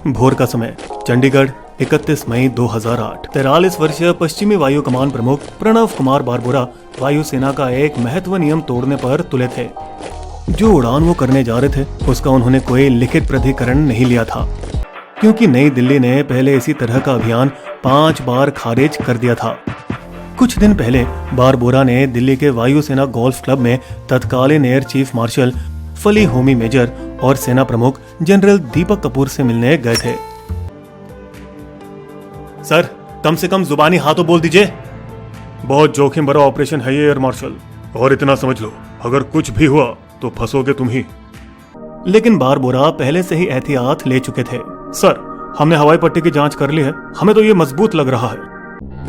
भोर का समय, चंडीगढ़, 31 मई 2008। 43 वर्षीय पश्चिमी वायु कमान प्रमुख प्रणव कुमार बारबोरा वायुसेना का एक महत्व नियम तोड़ने पर तुले थे। जो उड़ान वो करने जा रहे थे उसका उन्होंने कोई लिखित प्राधिकरण नहीं लिया था, क्योंकि नई दिल्ली ने पहले इसी तरह का अभियान 5 बार खारिज कर दिया था। कुछ दिन पहले बारबोरा ने दिल्ली के वायुसेना गोल्फ क्लब में तत्कालीन एयर चीफ मार्शल फली होमी मेजर और सेना प्रमुख जनरल दीपक कपूर से मिलने गए थे। सर, कम से कम जुबानी हाँ तो बोल दीजिए। बहुत जोखिम भरा ऑपरेशन है ये एयर मार्शल, और इतना समझ लो, अगर कुछ भी हुआ तो फंसोगे तुम ही। लेकिन बारबोरा पहले से ही एहतियात ले चुके थे। सर, हमने हवाई पट्टी की जांच कर ली है, हमें तो ये मजबूत लग रहा है।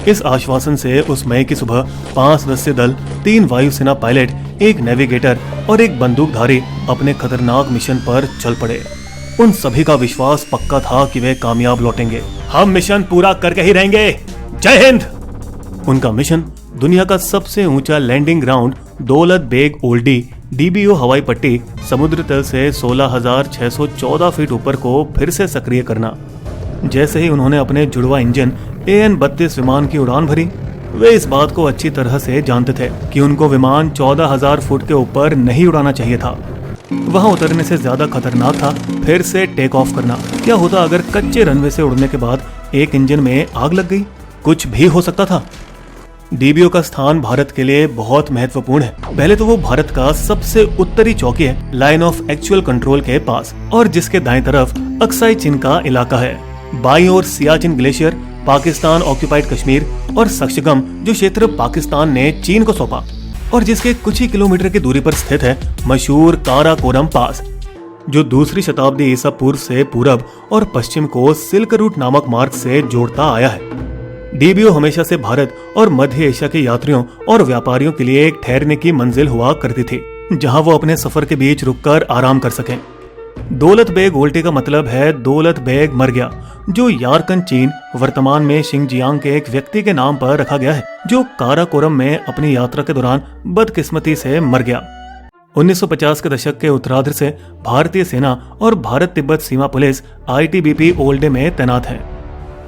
इस आश्वासन से उस मई की सुबह 5 सदस्यीय दल, 3 वायुसेना पायलट, 1 नेविगेटर और 1 बंदूकधारी अपने खतरनाक मिशन पर चल पड़े। उन सभी का विश्वास पक्का था कि वे कामयाब लौटेंगे। हम मिशन पूरा करके ही रहेंगे, जय हिंद। उनका मिशन दुनिया का सबसे ऊंचा landing ground Daulat Beg Oldi DBO हवाई पट्टी समुद्र तल से 16,614 फीट ऊपर को फिर से सक्रिय करना। जैसे ही उन्होंने अपने जुड़वा इंजन AN-32 विमान की उड़ान भरी, वे इस बात को अच्छी तरह से जानते थे कि उनको विमान 14,000 फुट के ऊपर नहीं उड़ाना चाहिए था। वहां उतरने से ज्यादा खतरनाक था फिर से टेक ऑफ करना। क्या होता अगर कच्चे रनवे से उड़ने के बाद एक इंजन में आग लग गई? कुछ भी हो सकता था। DBO का स्थान भारत के लिए बहुत महत्वपूर्ण है। पहले तो वो भारत का सबसे उत्तरी चौकी है, लाइन ऑफ एक्चुअल कंट्रोल के पास, और जिसके दाएं तरफ अक्साई चीन का इलाका है। बाईं ओर सियाचिन ग्लेशियर, पाकिस्तान ऑक्यूपाइड कश्मीर और सक्शगम, जो क्षेत्र पाकिस्तान ने चीन को सौंपा, और जिसके कुछ ही किलोमीटर की दूरी पर स्थित है मशहूर काराकोरम पास, जो दूसरी शताब्दी ईसा पूर्व से पूरब और पश्चिम को सिल्क रूट नामक मार्ग से जोड़ता आया है। DBO हमेशा से भारत और मध्य एशिया के यात्रियों और व्यापारियों के लिए एक ठहरने की मंजिल हुआ करती थी, जहां वो अपने सफर के बीच रुककर आराम कर सकें। दौलत बेग ओल्टी का मतलब है दौलत बेग मर गया, जो यारकन चीन, वर्तमान में शिंगजियांग के एक व्यक्ति के नाम पर रखा गया है, जो काराकोरम में अपनी यात्रा के दौरान बदकिस्मती से मर गया। 1950 के दशक के उत्तरार्ध से भारतीय सेना और भारत तिब्बत सीमा पुलिस ITBP ओल्डे में तैनात है।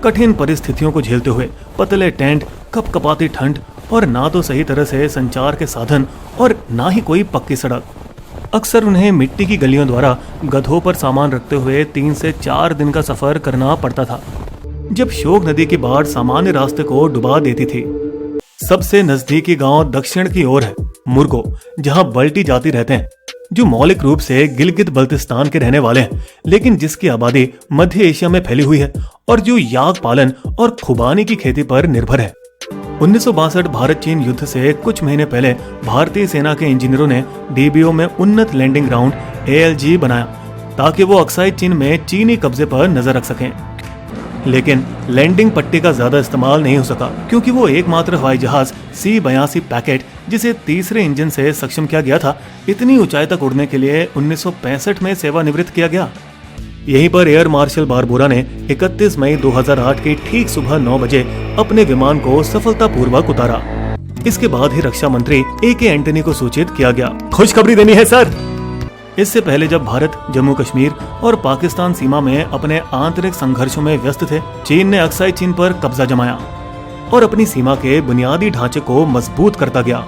कठिन परिस्थितियों को झेलते हुए पतले टेंट, कपकपाती ठंड और ना तो सही तरह से संचार के साधन और ना ही कोई पक्की सड़क। अक्सर उन्हें मिट्टी की गलियों द्वारा गधों पर सामान रखते हुए 3 से 4 दिन का सफर करना पड़ता था, जब शोक नदी की बाढ़ सामान्य रास्ते को डुबा देती थी। सबसे नजदीकी गांव दक्षिण की ओर है, मुर्गो, जहां बल्टी जाति रहते हैं, जो मौलिक रूप से गिलगित बल्तिस्तान के रहने वाले हैं, लेकिन जिसकी आबादी मध्य एशिया में फैली हुई है और जो याक पालन और खुबानी की खेती पर निर्भर है। 1962 भारत चीन युद्ध से कुछ महीने पहले भारतीय सेना के इंजीनियरों ने DBO में उन्नत लैंडिंग ग्राउंड ALG बनाया, ताकि वो अक्साई चीन में चीनी कब्जे पर नजर रख सकें। लेकिन लैंडिंग पट्टी का ज्यादा इस्तेमाल नहीं हो सका, क्योंकि वो एकमात्र हवाई जहाज C-82 पैकेट, जिसे तीसरे इंजन से सक्षम किया गया था, इतनी ऊंचाई तक उड़ने के लिए 1965 में सेवानिवृत्त किया गया। यहीं पर एयर मार्शल बारबोरा ने 31 मई 2008 की ठीक सुबह 9 बजे अपने विमान को सफलतापूर्वक उतारा। इसके बाद ही रक्षा मंत्री AK एंटनी को सूचित किया गया। खुशखबरी देनी है सर। इससे पहले जब भारत जम्मू कश्मीर और पाकिस्तान सीमा में अपने आंतरिक संघर्षों में व्यस्त थे, चीन ने अक्साई चीन पर कब्जा जमाया और अपनी सीमा के बुनियादी ढांचे को मजबूत करता गया।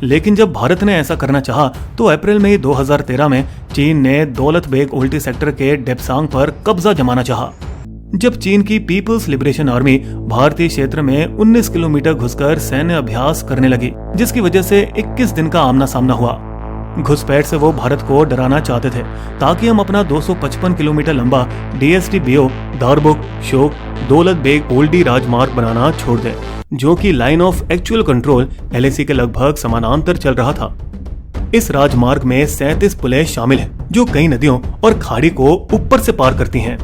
लेकिन जब भारत ने ऐसा करना चाहा, तो अप्रैल में 2013 में चीन ने दौलत बेग ओल्टी सेक्टर के डेप्सांग पर कब्जा जमाना चाहा। जब चीन की पीपल्स लिबरेशन आर्मी भारतीय क्षेत्र में 19 किलोमीटर घुसकर सैन्य अभ्यास करने लगी, जिसकी वजह से 21 दिन का आमना सामना हुआ। घुसपैठ से वो भारत को डराना चाहते थे, ताकि हम अपना 255 किलोमीटर लंबा DSTBO दारबुक शोक दौलत बेग ओल्डी राजमार्ग बनाना छोड़ दें, जो कि line of actual control LAC के लगभग समानांतर चल रहा था। इस राजमार्ग में 37 पुलें शामिल हैं, जो कई नदियों और खाड़ी को ऊपर से पार करती हैं,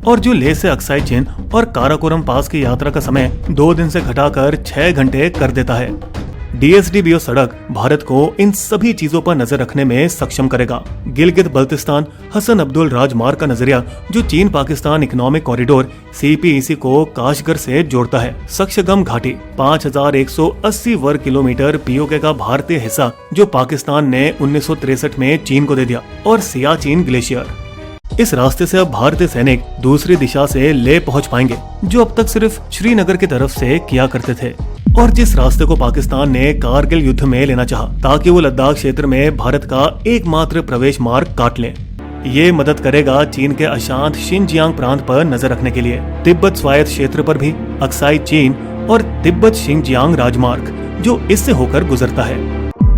और जो लेह से अक्साई चीन और काराकोरम पास की यात्रा का समय 2 दिन से घटाकर 6 घंटे कर देता है। DSTBO सड़क भारत को इन सभी चीजों पर नजर रखने में सक्षम करेगा। गिलगित बल्तिस्तान हसन अब्दुल राजमार्ग का नजरिया, जो चीन पाकिस्तान इकोनॉमिक कॉरिडोर CPEC को काशगर से जोड़ता है। सक्शगम घाटी 5180 वर्ग किलोमीटर POK का भारतीय हिस्सा, जो पाकिस्तान ने 1963 में चीन को दे दिया, और सियाचिन ग्लेशियर। इस रास्ते से अब भारतीय सैनिक दूसरी दिशा से लेह पहुंच पाएंगे, जो अब तक सिर्फ श्रीनगर की तरफ से किया करते थे, और जिस रास्ते को पाकिस्तान ने कारगिल युद्ध में लेना चाहा, ताकि वो लद्दाख क्षेत्र में भारत का एकमात्र प्रवेश मार्ग काट लें। ये मदद करेगा चीन के अशांत शिनजियांग प्रांत पर नजर रखने के लिए, तिब्बत स्वायत्त क्षेत्र पर भी अक्साई चीन और तिब्बत शिनजियांग राजमार्ग जो इससे होकर गुजरता है।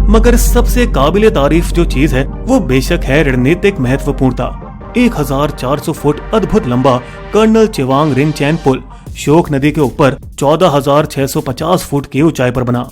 मगर सबसे काबिले तारीफ जो चीज है वो बेशक है रणनीतिक महत्वपूर्णता। 1400 फुट अद्भुत लंबा कर्नल चेवांग रिनचैन पुल शोक नदी के ऊपर 14,650 फुट की ऊंचाई पर बना।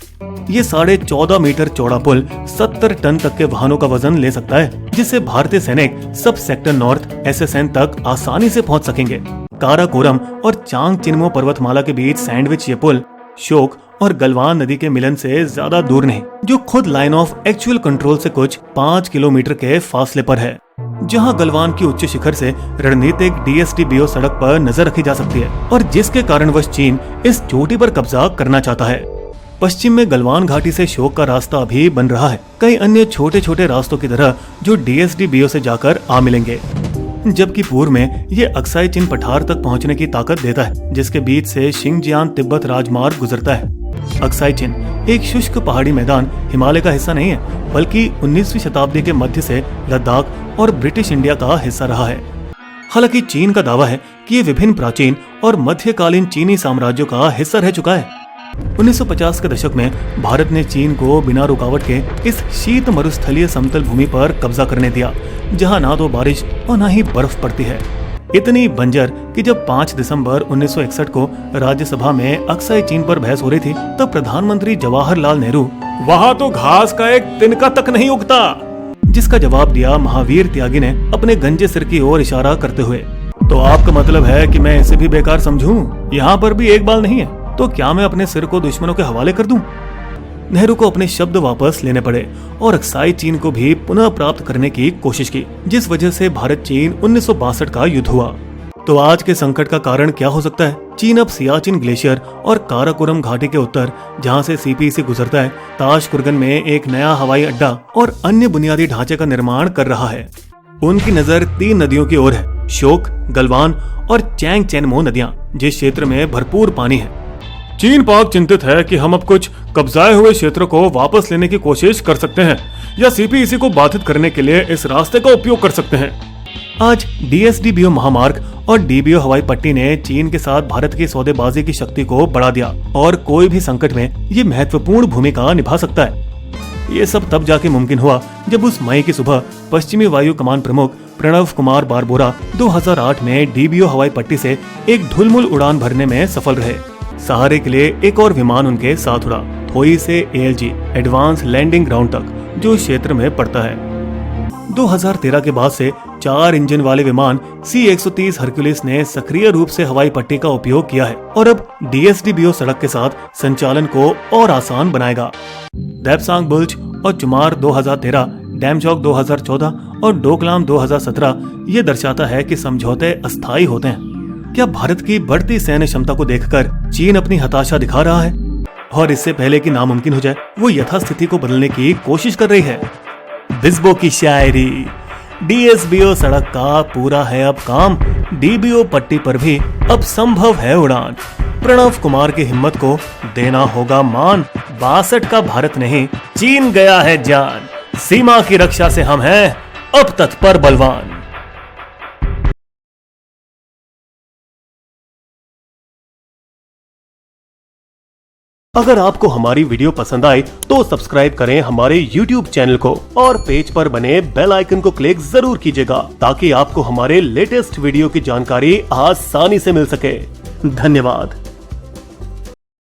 ये 14.5 मीटर चौड़ा पुल 70 टन तक के वाहनों का वजन ले सकता है, जिससे भारतीय सैनिक सब सेक्टर नॉर्थ SSN तक आसानी से पहुंच सकेंगे। काराकोरम और चांग चिन्मो पर्वतमाला के बीच सैंडविच ये पुल शोक और गलवान नदी के मिलन से ज्यादा दूर नहीं, जो खुद लाइन ऑफ एक्चुअल कंट्रोल से कुछ 5 किलोमीटर के फासले पर है, जहां गलवान की उच्च शिखर से रणनीतिक DSD-BO सड़क पर नजर रखी जा सकती है, और जिसके कारणवश चीन इस चोटी पर कब्जा करना चाहता है। पश्चिम में गलवान घाटी से शोक का रास्ता अभी बन रहा है, कई अन्य छोटे छोटे रास्तों की तरह जो DSD-BO से जाकर आ मिलेंगे, जबकि पूर्व में ये अक्साई चिन पठार तक पहुंचने की ताकत देता है, जिसके बीच से शिनजियांग तिब्बत राजमार्ग गुजरता है। अक्साई चिन एक शुष्क पहाड़ी मैदान हिमालय का हिस्सा नहीं है, बल्कि 19वीं शताब्दी के मध्य से लद्दाख और ब्रिटिश इंडिया का हिस्सा रहा है। हालांकि चीन का दावा है कि ये विभिन्न प्राचीन और मध्यकालीन चीनी साम्राज्यों का हिस्सा रह चुका है। 1950 के दशक में भारत ने चीन को बिना रुकावट के इस शीत मरुस्थलीय समतल भूमि पर कब्जा करने दिया, जहां ना तो बारिश और ना ही बर्फ पड़ती है। इतनी बंजर कि जब 5 दिसंबर 1961 को राज्यसभा में अक्साई चीन पर बहस हो रही थी, तब प्रधानमंत्री जवाहरलाल नेहरू वहाँ तो घास का एक तिनका तक नहीं उगता, जिसका जवाब दिया महावीर त्यागी ने अपने गंजे सिर की ओर इशारा करते हुए। तो आपका मतलब है कि मैं इसे भी बेकार समझूं? यहाँ पर भी एक बाल नहीं है, तो क्या मैं अपने सिर को दुश्मनों के हवाले कर दूं? नेहरू को अपने शब्द वापस लेने पड़े और अक्साई चीन को भी पुनः प्राप्त करने की कोशिश की, जिस वजह से भारत चीन 1962 का युद्ध हुआ। तो आज के संकट का कारण क्या हो सकता है? चीन अब सियाचिन ग्लेशियर और काराकोरम घाटी के उत्तर, जहां से CPEC गुजरता है, ताशकुरगन में एक नया हवाई अड्डा और अन्य बुनियादी ढांचे का निर्माण कर रहा है। उनकी नजर 3 नदियों की ओर है, शोक, गलवान और चैंग चेनमो नदियां, जिस क्षेत्र में भरपूर पानी है। चीन पाक चिंतित है कि हम अब कुछ कब्जाए हुए क्षेत्र को वापस लेने की कोशिश कर सकते हैं या CPEC को बाधित करने के लिए इस रास्ते का उपयोग कर सकते हैं। आज DSD-BO महामार्ग और DBO हवाई पट्टी ने चीन के साथ भारत की सौदेबाजी की शक्ति को बढ़ा दिया, और कोई भी संकट में ये महत्वपूर्ण भूमिका निभा सकता है। ये सब तब जाके मुमकिन हुआ जब उस मई की सुबह पश्चिमी वायु कमान प्रमुख प्रणव कुमार बारबोरा 2008 में DBO हवाई पट्टी से एक ढुलमुल उड़ान भरने में सफल रहे। सहारे के लिए एक और विमान उनके साथ उड़ा, होई से ALG एडवांस लैंडिंग ग्राउंड तक, जो क्षेत्र में पड़ता है। 2013 के बाद से 4 इंजन वाले विमान C-130 हरक्यूलिस ने सक्रिय रूप से हवाई पट्टी का उपयोग किया है, और अब DSD-BO सड़क के साथ संचालन को और आसान बनाएगा। देपसांग बुल्ज और चुमार 2013, डैमचौक 2014 और डोकलाम 2017 ये दर्शाता है कि समझौते अस्थायी होते हैं। क्या भारत की बढ़ती सैन्य क्षमता को देखकर चीन अपनी हताशा दिखा रहा है, और इससे पहले कि नामुमकिन हो जाए, वो यथास्थिति को बदलने की कोशिश कर रही है? बिस्बो की शायरी। DSBO सड़क का पूरा है अब काम, DBO पट्टी पर भी अब संभव है उड़ान। प्रणव कुमार की हिम्मत को देना होगा मान, 62 का भारत नहीं, चीन गया है जान, सीमा की रक्षा से हम हैं अब तत्पर बलवान। अगर आपको हमारी वीडियो पसंद आई तो सब्सक्राइब करें हमारे YouTube चैनल को, और पेज पर बने बेल आइकन को क्लिक जरूर कीजिएगा, ताकि आपको हमारे लेटेस्ट वीडियो की जानकारी आसानी से मिल सके। धन्यवाद।